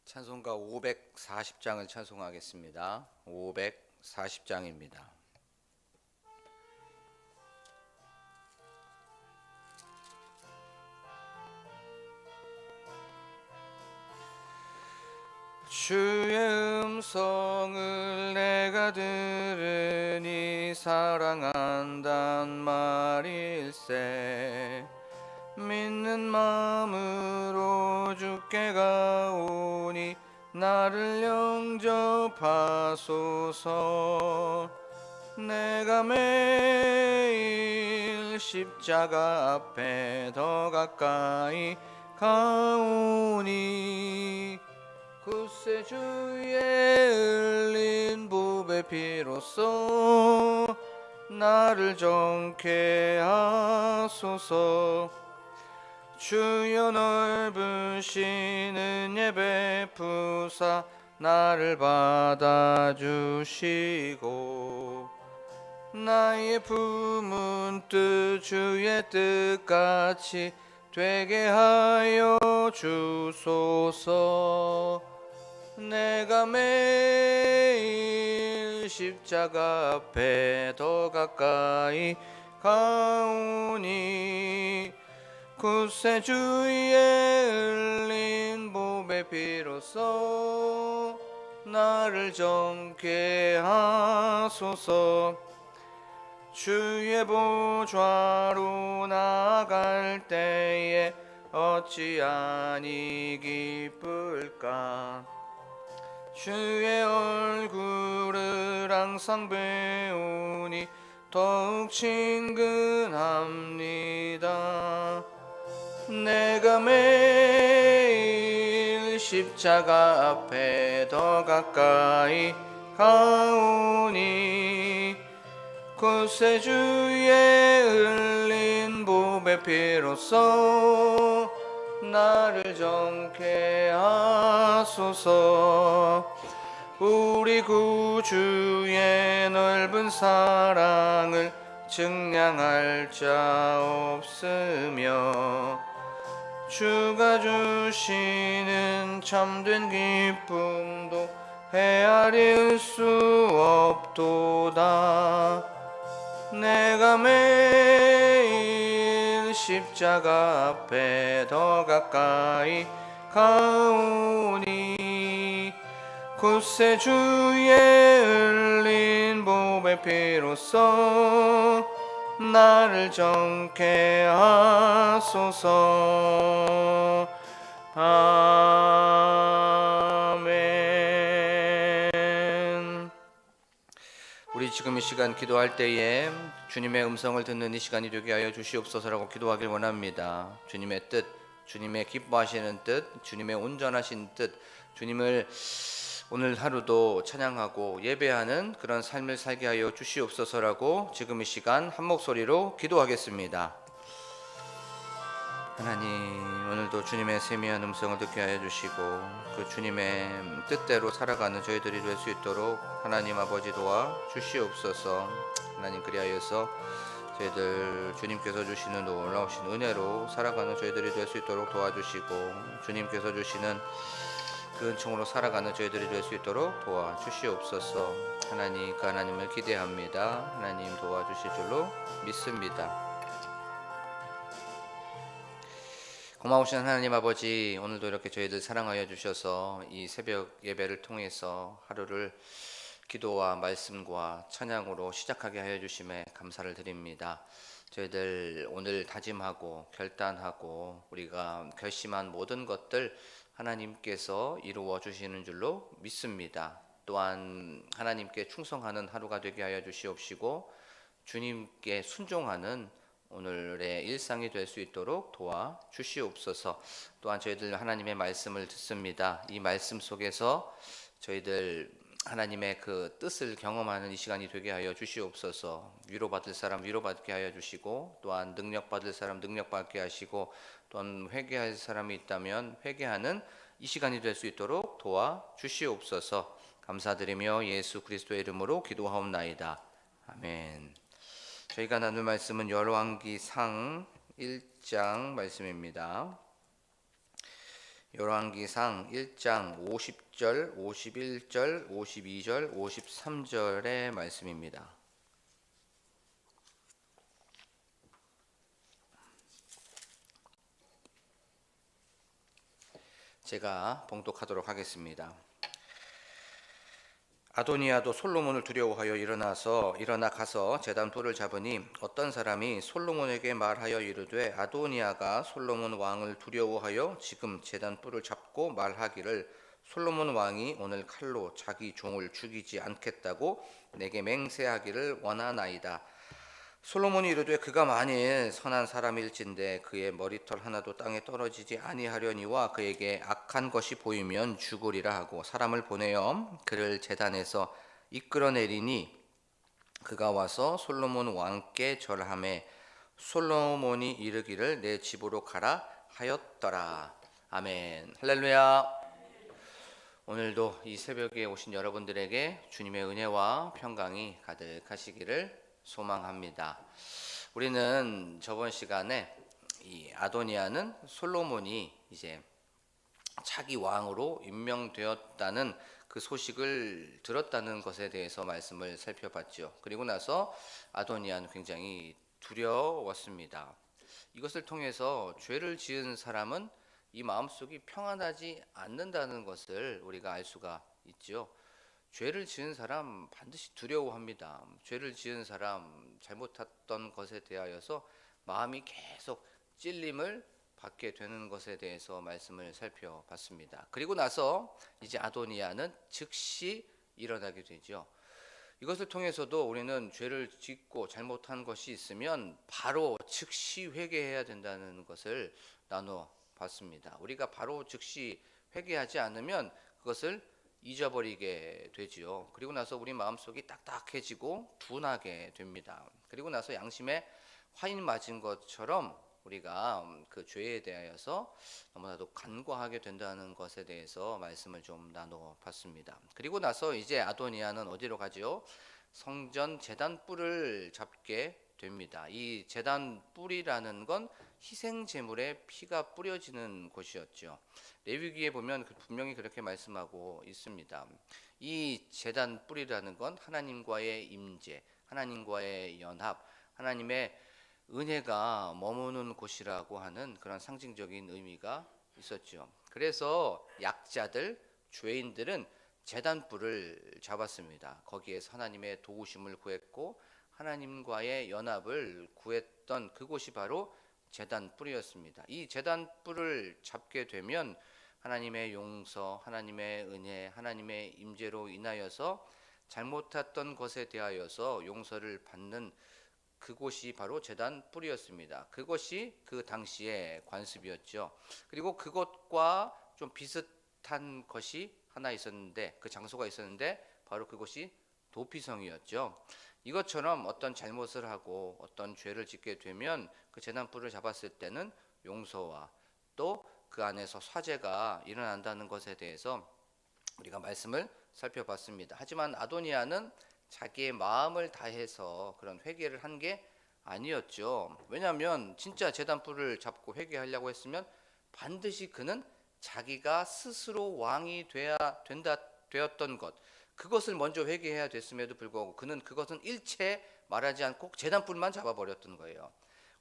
찬송가 540장을 찬송하겠습니다. 540장입니다. 주의 음성을 내가 들으니 사랑한단 말일세. 믿는 마음으로 주께 가오니 나를 영접하소서. 내가 매일 십자가 앞에 더 가까이 가오니 굳세 주의 흘린 보배 피로써 나를 정케 하소서. 주여 넓으신 은혜 베푸사 나를 받아주시고 나의 품은 뜻 주의 뜻같이 되게 하여 주소서. 내가 매일 십자가 앞에 더 가까이 가오니 굳세 주의 흘린 보배 피로써 나를 정케 하소서. 주의 보좌로 나아갈 때에 어찌하니 기쁠까. 주의 얼굴을 항상 배우니 더욱 친근합니다. 내가 매일 십자가 앞에 더 가까이 가오니 굳세 주의 흘린 보배 피로써 나를 정케 하소서. 우리 구주의 넓은 사랑을 증량할 자 없으며 주가 주시는 참된 기쁨도 헤아릴 수 없도다. 내가 매일 십자가 앞에 더 가까이 가오니 굳세 주의 흘린 보배 피로써 나를 정케 하소서. 아멘. 우리 지금 이 시간 기도할 때에 주님의 음성을 듣는 이 시간이 되게 하여 주시옵소서라고 기도하길 원합니다. 주님의 뜻, 주님의 기뻐하시는 뜻, 주님의 온전하신 뜻, 주님을 오늘 하루도 찬양하고 예배하는 그런 삶을 살게 하여 주시옵소서라고 지금 이 시간 한 목소리로 기도하겠습니다. 하나님, 오늘도 주님의 세미한 음성을 듣게 하여 주시고 그 주님의 뜻대로 살아가는 저희들이 될 수 있도록 하나님 아버지 도와 주시옵소서. 하나님, 그리하여서 저희들 주님께서 주시는 놀라우신 은혜로 살아가는 저희들이 될 수 있도록 도와주시고 주님께서 주시는 그 은총으로 살아가는 저희들이 될 수 있도록 도와주시옵소서. 하나님, 그 하나님을 기대합니다. 하나님 도와주실 줄로 믿습니다. 고마우신 하나님 아버지, 오늘도 이렇게 저희들 사랑하여 주셔서 이 새벽 예배를 통해서 하루를 기도와 말씀과 찬양으로 시작하게 하여 주심에 감사를 드립니다. 저희들 오늘 다짐하고 결단하고 우리가 결심한 모든 것들 하나님께서 이루어 주시는 줄로 믿습니다. 또한 하나님께 충성하는 하루가 되게 하여 주시옵시고 주님께 순종하는 오늘의 일상이 될 수 있도록 도와주시옵소서. 또한 저희들 하나님의 말씀을 듣습니다. 이 말씀 속에서 저희들 하나님의 그 뜻을 경험하는 이 시간이 되게 하여 주시옵소서. 위로받을 사람 위로받게 하여 주시고 또한 능력받을 사람 능력받게 하시고 또한 회개할 사람이 있다면 회개하는 이 시간이 될 수 있도록 도와주시옵소서. 감사드리며 예수 그리스도의 이름으로 기도하옵나이다. 아멘. 저희가 나눌 말씀은 열왕기상 1장 말씀입니다. 열왕기상 1장 50절, 51절, 52절, 53절의 말씀입니다. 제가 봉독하도록 하겠습니다. 아도니아도 솔로몬을 두려워하여 일어나 가서 제단 뿔을 잡으니 어떤 사람이 솔로몬에게 말하여 이르되 아도니아가 솔로몬 왕을 두려워하여 지금 제단 뿔을 잡고 말하기를 솔로몬 왕이 오늘 칼로 자기 종을 죽이지 않겠다고 내게 맹세하기를 원하나이다. 솔로몬이 이르되 그가 만일 선한 사람일진데 그의 머리털 하나도 땅에 떨어지지 아니하려니와 그에게 악한 것이 보이면 죽으리라 하고 사람을 보내어 그를 제단에서 이끌어내리니 그가 와서 솔로몬 왕께 절하매 솔로몬이 이르기를 내 집으로 가라 하였더라. 아멘. 할렐루야. 오늘도 이 새벽에 오신 여러분들에게 주님의 은혜와 평강이 가득하시기를 소망합니다. 우리는 저번 시간에 이 아도니아는 솔로몬이 이제 차기 왕으로 임명되었다는 그 소식을 들었다는 것에 대해서 말씀을 살펴봤죠. 그리고 나서 아도니아는 굉장히 두려웠습니다. 이것을 통해서 죄를 지은 사람은 이 마음속이 평안하지 않는다는 것을 우리가 알 수가 있죠. 죄를 지은 사람 반드시 두려워합니다. 죄를 지은 사람 잘못했던 것에 대하여서 마음이 계속 찔림을 받게 되는 것에 대해서 말씀을 살펴봤습니다. 그리고 나서 이제 아도니아는 즉시 일어나게 되죠. 이것을 통해서도 우리는 죄를 짓고 잘못한 것이 있으면 바로 즉시 회개해야 된다는 것을 나눠 봤습니다. 우리가 바로 즉시 회개하지 않으면 그것을 잊어버리게 되지요. 그리고 나서 우리 마음속이 딱딱해지고 둔하게 됩니다. 그리고 나서 양심에 화인 맞은 것처럼 우리가 그 죄에 대하여서 너무나도 간과하게 된다는 것에 대해서 말씀을 좀 나눠봤습니다. 그리고 나서 이제 아도니아는 어디로 가죠? 성전 제단 뿔을 잡게 됩니다. 이 제단 뿔이라는 건 희생 제물에 피가 뿌려지는 곳이었죠. 레위기에 보면 분명히 그렇게 말씀하고 있습니다. 이 제단 뿔이라는 건 하나님과의 임재, 하나님과의 연합, 하나님의 은혜가 머무는 곳이라고 하는 그런 상징적인 의미가 있었죠. 그래서 약자들, 죄인들은 제단 뿔을 잡았습니다. 거기에서 하나님의 도우심을 구했고 하나님과의 연합을 구했던 그곳이 바로 제단 뿔이었습니다. 이 제단 뿔을 잡게 되면 하나님의 용서, 하나님의 은혜, 하나님의 임재로 인하여서 잘못했던 것에 대하여서 용서를 받는 그곳이 바로 제단 뿔이었습니다. 그것이 그 당시의 관습이었죠. 그리고 그것과 좀 비슷한 것이 하나 있었는데, 그 장소가 있었는데 바로 그것이 도피성이었죠. 이것처럼 어떤 잘못을 하고 어떤 죄를 짓게 되면 그 제단 뿔을 잡았을 때는 용서와 또 그 안에서 화재가 일어난다는 것에 대해서 우리가 말씀을 살펴봤습니다. 하지만 아도니아는 자기의 마음을 다해서 그런 회개를 한 게 아니었죠. 왜냐하면 진짜 제단 뿔을 잡고 회개하려고 했으면 반드시 그는 자기가 스스로 왕이 되었던 것, 그것을 먼저 회개해야 됐음에도 불구하고 그는 그것은 일체 말하지 않고 제단 뿔만 잡아버렸던 거예요.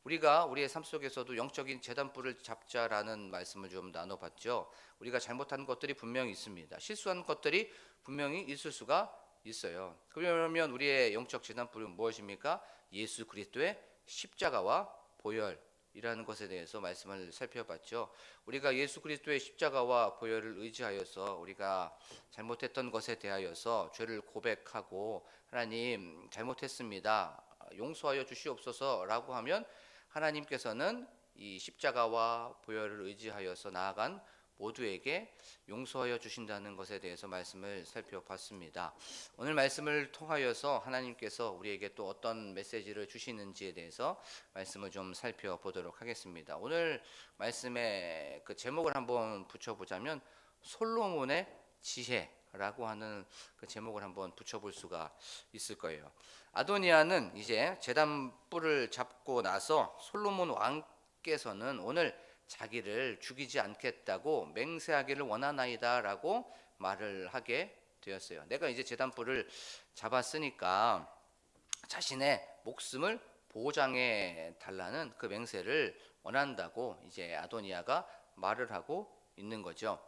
우리가 우리의 삶 속에서도 영적인 제단 뿔을 잡자라는 말씀을 좀 나눠봤죠. 우리가 잘못한 것들이 분명히 있습니다. 실수한 것들이 분명히 있을 수가 있어요. 그러면 우리의 영적 제단 뿔은 무엇입니까? 예수 그리스도의 십자가와 보혈이라는 것에 대해서 말씀을 살펴봤죠. 우리가 예수 그리스도의 십자가와 보혈을 의지하여서 우리가 잘못했던 것에 대하여서 죄를 고백하고 하나님 잘못했습니다, 용서하여 주시옵소서라고 하면 하나님께서는 이 십자가와 보혈을 의지하여서 나아간 모두에게 용서하여 주신다는 것에 대해서 말씀을 살펴봤습니다. 오늘 말씀을 통하여서 하나님께서 우리에게 또 어떤 메시지를 주시는지에 대해서 말씀을 좀 살펴보도록 하겠습니다. 오늘 말씀의 그 제목을 한번 붙여보자면 솔로몬의 지혜라고 하는 그 제목을 한번 붙여볼 수가 있을 거예요. 아도니아는 이제 제단 뿔을 잡고 나서 솔로몬 왕께서는 오늘 자기를 죽이지 않겠다고 맹세하기를 원하나이다라고 말을 하게 되었어요. 내가 이제 제단불을 잡았으니까 자신의 목숨을 보장해 달라는 그 맹세를 원한다고 이제 아도니아가 말을 하고 있는 거죠.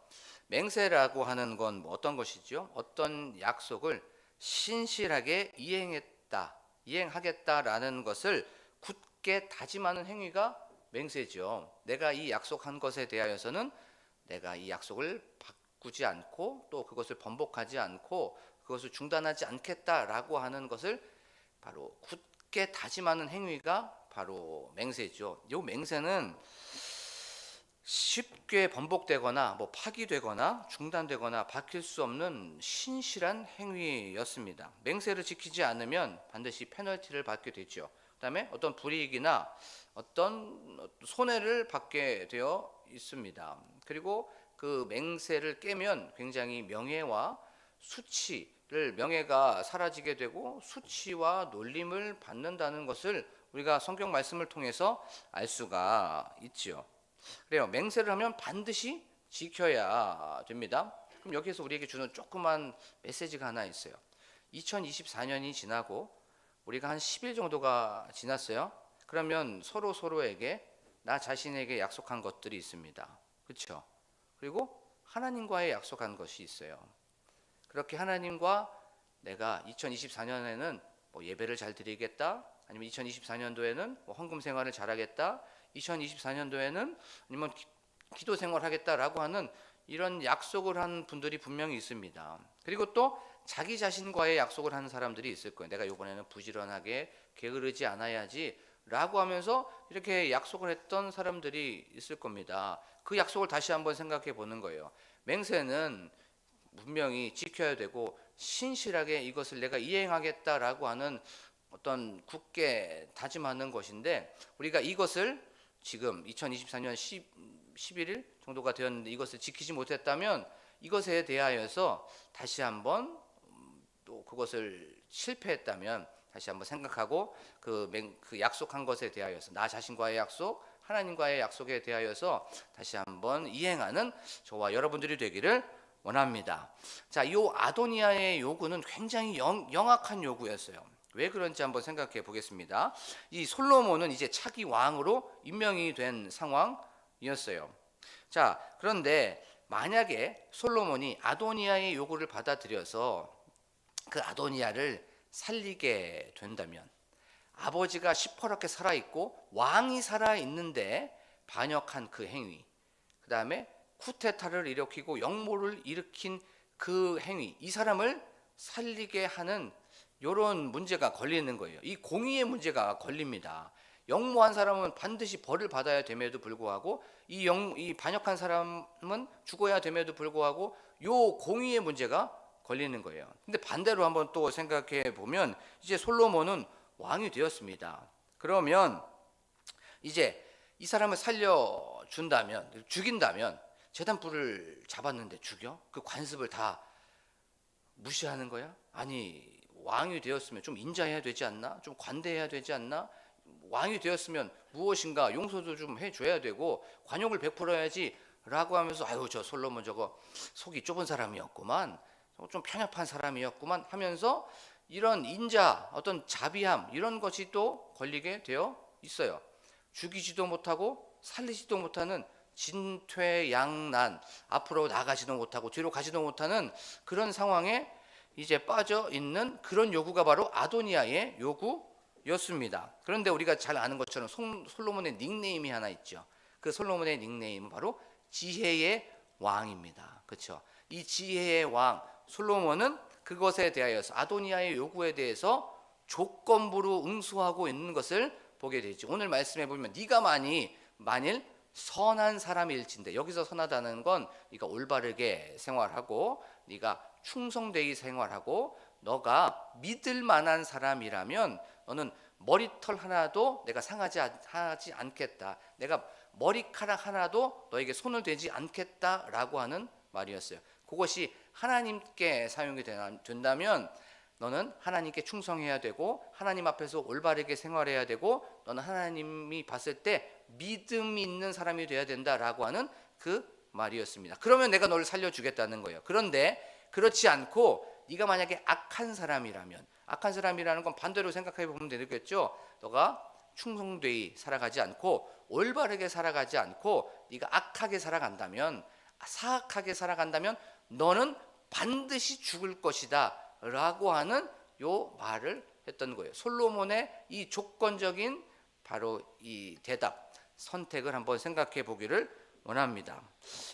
맹세라고 하는 건 뭐 어떤 것이죠? 어떤 약속을 신실하게 이행하겠다라는 것을 굳게 다짐하는 행위가 맹세죠. 내가 이 약속한 것에 대하여서는 내가 이 약속을 바꾸지 않고 또 그것을 번복하지 않고 그것을 중단하지 않겠다라고 하는 것을 바로 굳게 다짐하는 행위가 바로 맹세죠. 이 맹세는 쉽게 번복되거나 뭐 파기되거나 중단되거나 바뀔 수 없는 신실한 행위였습니다. 맹세를 지키지 않으면 반드시 페널티를 받게 되죠. 그다음에 어떤 불이익이나 어떤 손해를 받게 되어 있습니다. 그리고 그 맹세를 깨면 굉장히 명예와 수치를 명예가 사라지게 되고 수치와 놀림을 받는다는 것을 우리가 성경 말씀을 통해서 알 수가 있지요. 그래요. 맹세를 하면 반드시 지켜야 됩니다. 그럼 여기에서 우리에게 주는 조그만 메시지가 하나 있어요. 2024년이 지나고 우리가 한 10일 정도가 지났어요. 그러면 서로에게 나 자신에게 약속한 것들이 있습니다. 그렇죠? 그리고 하나님과의 약속한 것이 있어요. 그렇게 하나님과 내가 2024년에는 뭐 예배를 잘 드리겠다, 아니면 2024년도에는 뭐 헌금 생활을 잘하겠다, 2024년도에는 아니면 기도 생활하겠다라고 하는 이런 약속을 한 분들이 분명히 있습니다. 그리고 또 자기 자신과의 약속을 하는 사람들이 있을 거예요. 내가 이번에는 부지런하게 게으르지 않아야지 라고 하면서 이렇게 약속을 했던 사람들이 있을 겁니다. 그 약속을 다시 한번 생각해 보는 거예요. 맹세는 분명히 지켜야 되고 신실하게 이것을 내가 이행하겠다라고 하는 어떤 굳게 다짐하는 것인데, 우리가 이것을 지금 2024년 11일 정도가 되었는데 이것을 지키지 못했다면 이것에 대하여서 다시 한번 또 그것을 실패했다면 다시 한번 생각하고 그 약속한 것에 대하여서 나 자신과의 약속, 하나님과의 약속에 대하여서 다시 한번 이행하는 저와 여러분들이 되기를 원합니다. 자, 이 아도니아의 요구는 굉장히 영악한 요구였어요. 왜 그런지 한번 생각해 보겠습니다. 이 솔로몬은 이제 차기 왕으로 임명이 된 상황이었어요. 자, 그런데 만약에 솔로몬이 아도니아의 요구를 받아들여서 그 아도니아를 살리게 된다면, 아버지가 시퍼렇게 살아있고 왕이 살아있는데 반역한 그 행위, 그 다음에 쿠데타를 일으키고 역모를 일으킨 그 행위, 이 사람을 살리게 하는 이런 문제가 걸리는 거예요. 이 공의의 문제가 걸립니다. 역모한 사람은 반드시 벌을 받아야 됨에도 불구하고 이 반역한 사람은 죽어야 됨에도 불구하고 요 공의의 문제가 걸리는 거예요. 근데 반대로 한번 또 생각해 보면 이제 솔로몬은 왕이 되었습니다. 그러면 이제 이 사람을 살려준다면, 죽인다면, 제단불을 잡았는데 죽여? 그 관습을 다 무시하는 거야? 아니, 왕이 되었으면 좀 인자해야 되지 않나? 좀 관대해야 되지 않나? 왕이 되었으면 무엇인가 용서도 좀 해줘야 되고 관용을 베풀어야지 라고 하면서 아유, 저 솔로몬 저거 속이 좁은 사람이었구만, 좀 편협한 사람이었구만 하면서 이런 인자, 어떤 자비함, 이런 것이 또 걸리게 되어 있어요. 죽이지도 못하고 살리지도 못하는 진퇴양난, 앞으로 나가지도 못하고 뒤로 가지도 못하는 그런 상황에 이제 빠져 있는 그런 요구가 바로 아도니아의 요구였습니다. 그런데 우리가 잘 아는 것처럼 솔로몬의 닉네임이 하나 있죠. 그 솔로몬의 닉네임은 바로 지혜의 왕입니다. 그렇죠? 이 지혜의 왕 솔로몬은 그것에 대하여서, 아도니아의 요구에 대해서 조건부로 응수하고 있는 것을 보게 되죠. 오늘 말씀해 보면 네가 만일 선한 사람일진데, 여기서 선하다는 건 네가 올바르게 생활하고 네가 충성되게 생활하고 너가 믿을 만한 사람이라면 너는 머리털 하나도 내가 하지 않겠다, 내가 머리카락 하나도 너에게 손을 대지 않겠다라고 하는 말이었어요. 그것이 하나님께 사용이 된다면 너는 하나님께 충성해야 되고 하나님 앞에서 올바르게 생활해야 되고 너는 하나님이 봤을 때 믿음이 있는 사람이 돼야 된다라고 하는 그 말이었습니다. 그러면 내가 너를 살려주겠다는 거예요. 그런데 그렇지 않고 네가 만약에 악한 사람이라면, 악한 사람이라는 건 반대로 생각해 보면 되겠죠. 너가 충성되이 살아가지 않고 올바르게 살아가지 않고 네가 악하게 살아간다면, 사악하게 살아간다면 너는 반드시 죽을 것이다 라고 하는 요 말을 했던 거예요. 솔로몬의 이 조건적인 바로 이 대답, 선택을 한번 생각해 보기를 원합니다.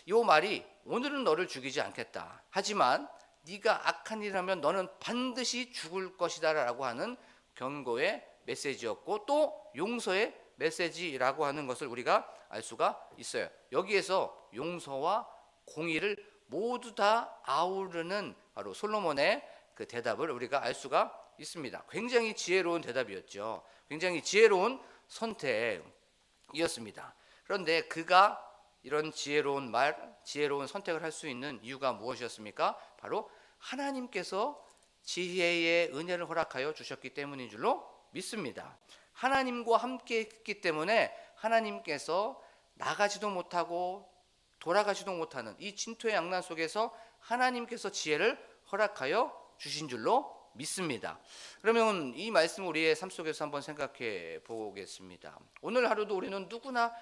이 말이 오늘은 너를 죽이지 않겠다. 하지만 네가 악한 일하면 너는 반드시 죽을 것이다 라고 하는 경고의 메시지였고 또 용서의 메시지라고 하는 것을 우리가 알 수가 있어요. 여기에서 용서와 공의를 모두 다 아우르는 바로 솔로몬의 그 대답을 우리가 알 수가 있습니다. 굉장히 지혜로운 대답이었죠. 굉장히 지혜로운 선택이었습니다. 그런데 그가 이런 지혜로운 말, 지혜로운 선택을 할 수 있는 이유가 무엇이었습니까? 바로 하나님께서 지혜의 은혜를 허락하여 주셨기 때문인 줄로 믿습니다. 하나님과 함께 했기 때문에 하나님께서 나가지도 못하고 돌아가지도 못하는 이 진토의 양난 속에서 하나님께서 지혜를 허락하여 주신 줄로 믿습니다. 그러면 이 말씀을 우리의 삶 속에서 한번 생각해 보겠습니다. 오늘 하루도 우리는 누구나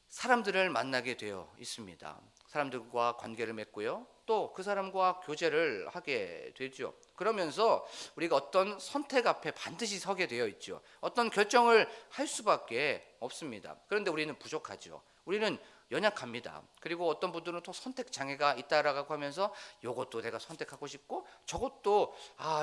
사람들을 만나게 되어 있습니다. 사람들과 관계를 맺고요. 또 그 사람과 교제를 하게 되죠. 그러면서 우리가 어떤 선택 앞에 반드시 서게 되어 있죠. 어떤 결정을 할 수밖에 없습니다. 그런데 우리는 부족하죠. 우리는 연약합니다. 그리고 어떤 분들은 또 선택 장애가 있다라고 하면서 이것도 내가 선택하고 싶고 저것도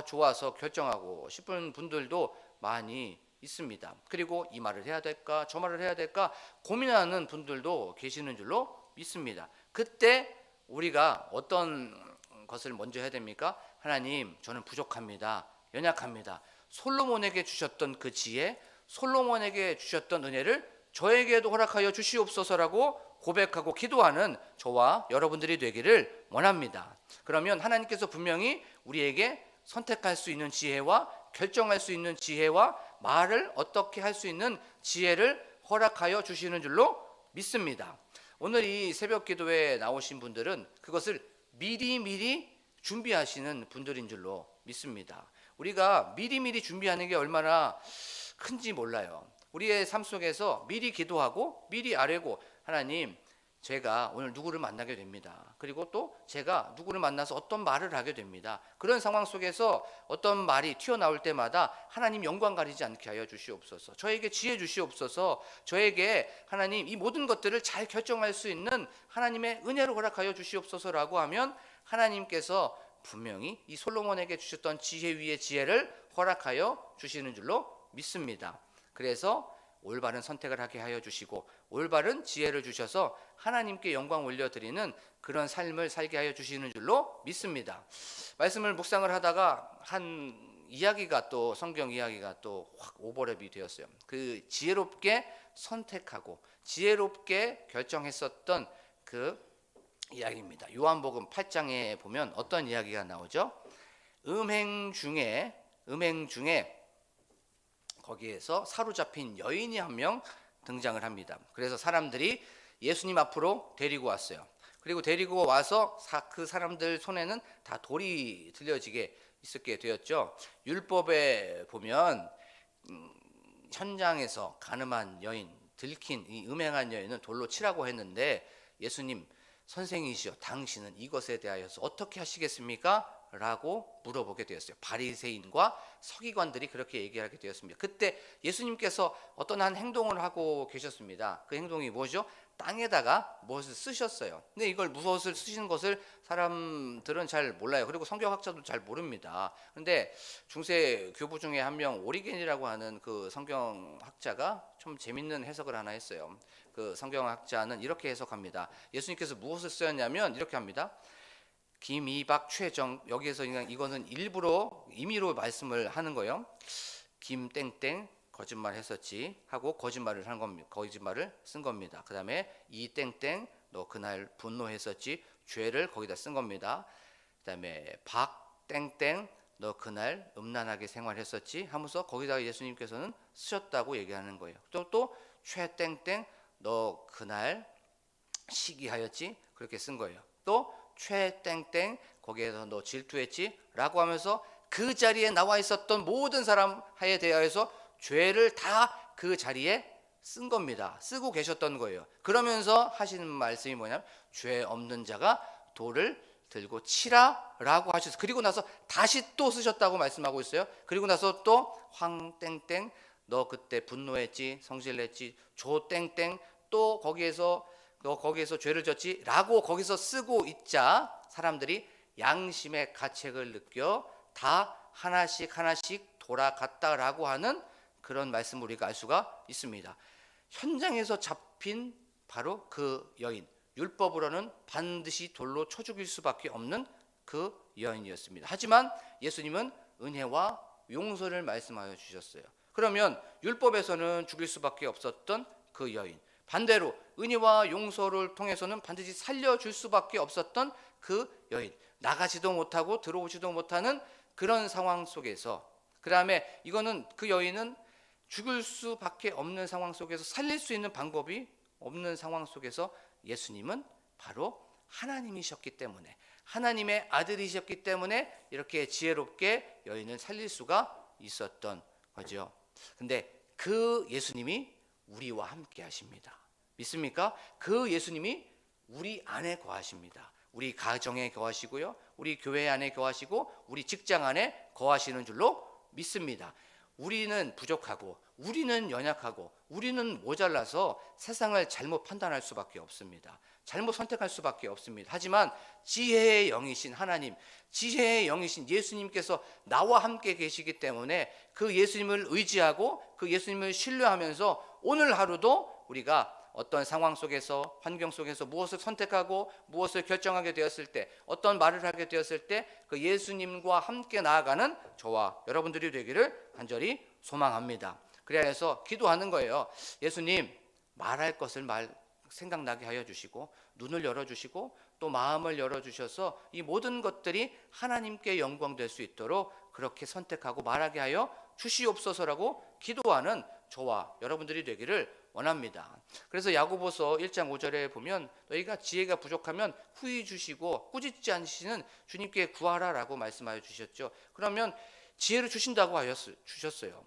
좋아서 결정하고 싶은 분들도 많이 있습니다. 그리고 이 말을 해야 될까 저 말을 해야 될까 고민하는 분들도 계시는 줄로 믿습니다. 그때 우리가 어떤 것을 먼저 해야 됩니까? 하나님, 저는 부족합니다. 연약합니다. 솔로몬에게 주셨던 그 지혜, 솔로몬에게 주셨던 은혜를 저에게도 허락하여 주시옵소서라고 고백하고 기도하는 저와 여러분들이 되기를 원합니다. 그러면 하나님께서 분명히 우리에게 선택할 수 있는 지혜와 결정할 수 있는 지혜와 말을 어떻게 할 수 있는 지혜를 허락하여 주시는 줄로 믿습니다. 오늘 이 새벽 기도에 나오신 분들은 그것을 미리미리 준비하시는 분들인 줄로 믿습니다. 우리가 미리미리 준비하는 게 얼마나 큰지 몰라요. 우리의 삶 속에서 미리 기도하고 미리 아뢰고 하나님, 제가 오늘 누구를 만나게 됩니다. 그리고 또 제가 누구를 만나서 어떤 말을 하게 됩니다. 그런 상황 속에서 어떤 말이 튀어나올 때마다 하나님 영광 가리지 않게 하여 주시옵소서. 저에게 지혜 주시옵소서. 저에게 하나님 이 모든 것들을 잘 결정할 수 있는 하나님의 은혜를 허락하여 주시옵소서라고 하면 하나님께서 분명히 이 솔로몬에게 주셨던 지혜 위에 지혜를 허락하여 주시는 줄로 믿습니다. 그래서 올바른 선택을 하게 하여 주시고 올바른 지혜를 주셔서 하나님께 영광 올려드리는 그런 삶을 살게 하여 주시는 줄로 믿습니다. 말씀을 묵상을 하다가 한 이야기가 또 성경 이야기가 또 확 오버랩이 되었어요. 그 지혜롭게 선택하고 지혜롭게 결정했었던 그 이야기입니다. 요한복음 8장에 보면 어떤 이야기가 나오죠? 음행 중에 거기에서 사로잡힌 여인이 한 명 등장을 합니다. 그래서 사람들이 예수님 앞으로 데리고 왔어요. 그리고 데리고 와서 그 사람들 손에는 다 돌이 들려지게 있었게 되었죠. 율법에 보면 현장에서 가늠한 여인, 들킨 이 음행한 여인은 돌로 치라고 했는데 예수님, 선생이시여 당신은 이것에 대하여서 어떻게 하시겠습니까? 라고 물어보게 되었어요. 바리새인과 서기관들이 그렇게 얘기하게 되었습니다. 그때 예수님께서 어떤 한 행동을 하고 계셨습니다. 그 행동이 뭐죠? 땅에다가 무엇을 쓰셨어요. 근데 이걸 무엇을 쓰신 것을 사람들은 잘 몰라요. 그리고 성경학자도 잘 모릅니다. 근데 중세 교부 중에 한 명 오리겐이라고 하는 그 성경학자가 좀 재밌는 해석을 하나 했어요. 그 성경학자는 이렇게 해석합니다. 예수님께서 무엇을 쓰였냐면 이렇게 합니다. 김이박 최정, 여기에서 그냥 이거는 일부러 임의로 말씀을 하는 거예요. 김땡땡 거짓말 했었지 하고 거짓말을 한 겁니다. 거짓말을 쓴 겁니다. 그 다음에 이땡땡 너 그날 분노했었지, 죄를 거기다 쓴 겁니다. 그 다음에 박땡땡 너 그날 음란하게 생활했었지 하면서 거기다가 예수님께서는 쓰셨다고 얘기하는 거예요. 또 최땡땡 너 그날 시기하였지 그렇게 쓴 거예요. 또 최땡땡 거기에서 너 질투했지 라고 하면서 그 자리에 나와 있었던 모든 사람에 대하여서 죄를 다 그 자리에 쓴 겁니다. 쓰고 계셨던 거예요. 그러면서 하시는 말씀이 뭐냐면 죄 없는 자가 돌을 들고 치라 라고 하셨어요. 그리고 나서 다시 또 쓰셨다고 말씀하고 있어요. 그리고 나서 또 황땡땡 너 그때 분노했지 성질냈지 조땡땡 또 거기에서 너 거기에서 죄를 졌지 라고 거기서 쓰고 있자 사람들이 양심의 가책을 느껴 다 하나씩 돌아갔다라고 하는 그런 말씀을 우리가 알 수가 있습니다. 현장에서 잡힌 바로 그 여인, 율법으로는 반드시 돌로 쳐 죽일 수밖에 없는 그 여인이었습니다. 하지만 예수님은 은혜와 용서를 말씀하여 주셨어요. 그러면 율법에서는 죽일 수밖에 없었던 그 여인, 반대로 은혜와 용서를 통해서는 반드시 살려줄 수밖에 없었던 그 여인, 나가지도 못하고 들어오지도 못하는 그런 상황 속에서, 그 다음에 이거는 그 여인은 죽을 수밖에 없는 상황 속에서 살릴 수 있는 방법이 없는 상황 속에서 예수님은 바로 하나님이셨기 때문에, 하나님의 아들이셨기 때문에 이렇게 지혜롭게 여인을 살릴 수가 있었던 거죠. 근데 그 예수님이 우리와 함께 하십니다. 믿습니까? 그 예수님이 우리 안에 거하십니다. 우리 가정에 거하시고요, 우리 교회 안에 거하시고, 우리 직장 안에 거하시는 줄로 믿습니다. 우리는 부족하고, 우리는 연약하고, 우리는 모자라서 세상을 잘못 판단할 수밖에 없습니다. 잘못 선택할 수밖에 없습니다. 하지만 지혜의 영이신 하나님, 지혜의 영이신 예수님께서 나와 함께 계시기 때문에 그 예수님을 의지하고 그 예수님을 신뢰하면서 오늘 하루도 우리가 어떤 상황 속에서, 환경 속에서 무엇을 선택하고 무엇을 결정하게 되었을 때, 어떤 말을 하게 되었을 때 그 예수님과 함께 나아가는 저와 여러분들이 되기를 간절히 소망합니다. 그래야 해서 기도하는 거예요. 예수님, 말할 것을 생각나게 하여 주시고, 눈을 열어주시고, 또 마음을 열어주셔서 이 모든 것들이 하나님께 영광 될 수 있도록 그렇게 선택하고 말하게 하여 주시옵소서라고 기도하는 저와 여러분들이 되기를 원합니다. 그래서 야고보서 1장 5절에 보면 너희가 지혜가 부족하면 후히 주시고 꾸짖지 않으시는 주님께 구하라라고 말씀하여 주셨죠. 그러면 지혜를 주신다고 주셨어요.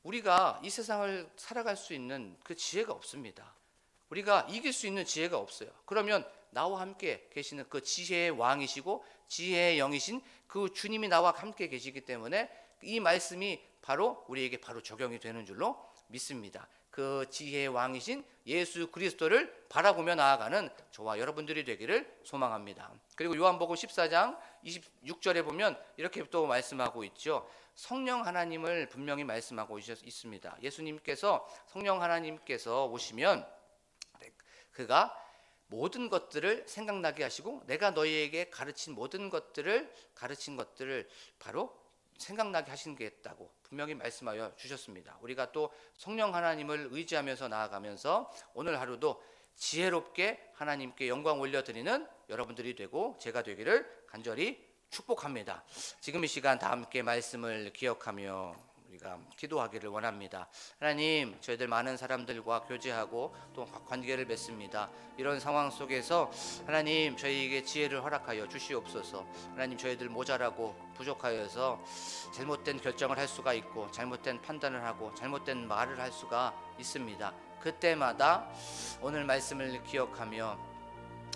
우리가 이 세상을 살아갈 수 있는 그 지혜가 없습니다. 우리가 이길 수 있는 지혜가 없어요. 그러면 나와 함께 계시는 그 지혜의 왕이시고 지혜의 영이신 그 주님이 나와 함께 계시기 때문에 이 말씀이 바로 우리에게 바로 적용이 되는 줄로 믿습니다. 그 지혜의 왕이신 예수 그리스도를 바라보며 나아가는 저와 여러분들이 되기를 소망합니다. 그리고 요한복음 14장 26절에 보면 이렇게 또 말씀하고 있죠. 성령 하나님을 분명히 말씀하고 있습니다. 예수님께서, 성령 하나님께서 오시면 그가 모든 것들을 생각나게 하시고 내가 너희에게 가르친 모든 것들을 바로 생각나게 하시겠다고 분명히 말씀하여 주셨습니다. 우리가 또 성령 하나님을 의지하면서 나아가면서 오늘 하루도 지혜롭게 하나님께 영광 올려드리는 여러분들이 되고 제가 되기를 간절히 축복합니다. 지금 이 시간 다 함께 말씀을 기억하며 우리가 기도하기를 원합니다. 하나님, 저희들 많은 사람들과 교제하고 또 관계를 맺습니다. 이런 상황 속에서 하나님, 저희에게 지혜를 허락하여 주시옵소서. 하나님, 저희들 모자라고 부족하여서 잘못된 결정을 할 수가 있고 잘못된 판단을 하고 잘못된 말을 할 수가 있습니다. 그때마다 오늘 말씀을 기억하며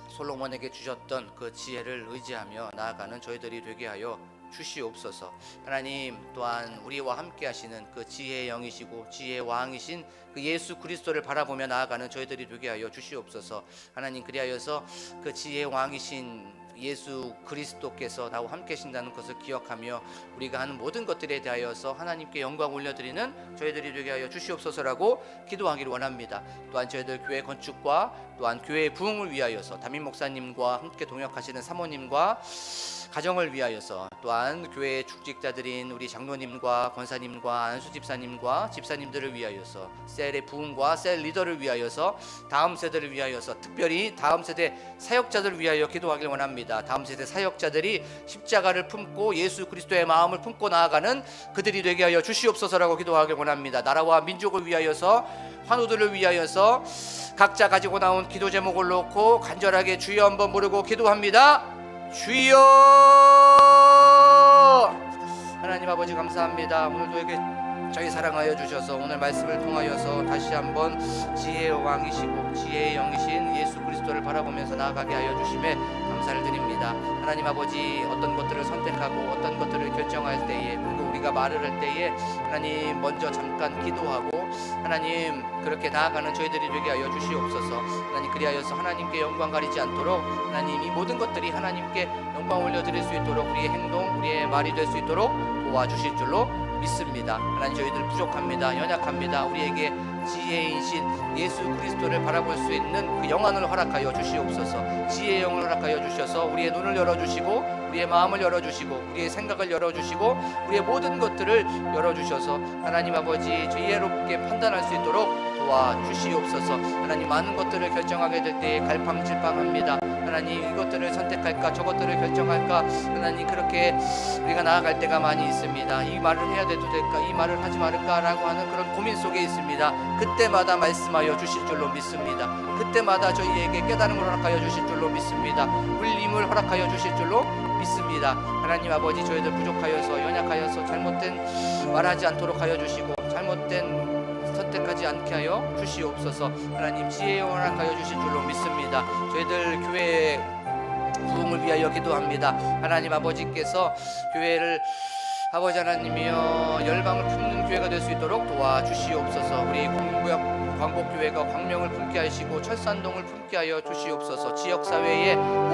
솔로몬에게 주셨던 그 지혜를 의지하며 나아가는 저희들이 되게 하여 주시옵소서. 하나님, 또한 우리와 함께 하시는 그 지혜의 영이시고 지혜의 왕이신 그 예수 그리스도를 바라보며 나아가는 저희들이 되게 하여 주시옵소서. 하나님, 그리하여서 그 지혜의 왕이신 예수 그리스도께서 나와 함께 하신다는 것을 기억하며 우리가 하는 모든 것들에 대하여서 하나님께 영광 올려드리는 저희들이 되게 하여 주시옵소서라고 기도하기를 원합니다. 또한 저희들 교회 건축과 또한 교회의 부흥을 위하여서 담임 목사님과 함께 동역하시는 사모님과 가정을 위하여서, 또한 교회 축직자들인 우리 장로님과 권사님과 안수 집사님과 집사님들을 위하여서, 셀의 부흥과 셀 리더를 위하여서, 다음 세대를 위하여서, 특별히 다음 세대 사역자들을 위하여 기도하길 원합니다. 원합니다. 다음 세대 사역자들이 십자가를 품고 예수 그리스도의 마음을 품고 나아가는 그들이 되게 하여 주시옵소서라고 기도하길 원합니다. 나라와 민족을 위하여서, 환우들을 위하여서 각자 가지고 나온 기도 제목을 놓고 간절하게 주여 한번 부르고 기도합니다. 주여! 하나님 아버지 감사합니다. 오늘도 이렇게 저희 사랑하여 주셔서 오늘 말씀을 통하여서 다시 한번 지혜의 왕이시고 지혜의 영이신 예수 그리스도를 바라보면서 나아가게 하여 주심에 감사를 드립니다. 하나님 아버지, 어떤 것들을 선택하고 어떤 것들을 결정할 때에, 그리고 우리가 말을 할 때에 하나님 먼저 잠깐 기도하고 하나님 그렇게 나아가는 저희들이 되게 하여 주시옵소서. 하나님 그리하여서 하나님께 영광 가리지 않도록, 하나님 이 모든 것들이 하나님께 영광 올려드릴 수 있도록 우리의 행동, 우리의 말이 될 수 있도록 도와주실 줄로 믿습니다. 하나님 저희들 부족합니다. 연약합니다. 우리에게 지혜이신 예수 그리스도를 바라볼 수 있는 그 영안을 허락하여 주시옵소서. 지혜의 영을 허락하여 주셔서 우리의 눈을 열어주시고 우리의 마음을 열어주시고 우리의 생각을 열어주시고 우리의 모든 것들을 열어주셔서 하나님 아버지 지혜롭게 판단할 수 있도록 도와주시옵소서. 하나님 많은 것들을 결정하게 될 때에 갈팡질팡합니다. 하나님 이것들을 선택할까 저것들을 결정할까, 하나님 그렇게 우리가 나아갈 때가 많이 있습니다. 이 말을 해야 돼도 될까, 이 말을 하지 말을까라고 하는 그런 고민 속에 있습니다. 그때마다 말씀하여 주실 줄로 믿습니다. 그때마다 저희에게 깨달음을 허락하여 주실 줄로 믿습니다. 울림을 허락하여 주실 줄로 믿습니다. 하나님 아버지 저희들 부족하여서 연약하여서 잘못된 말하지 않도록 하여 주시고 잘못된 선택하지 않게 하여 주시옵소서. 하나님 지혜의 허락하여 주실 줄로 믿습니다. 저희들 교회의 부흥을 위하여 기도합니다. 하나님 아버지께서 교회를 아버지 하나님이여 열방을 품는 교회가 될 수 있도록 도와주시옵소서. 우리 공구역 광복교회가 광명을 품게 하시고 철산동을 품게 하여 주시옵소서. 지역사회의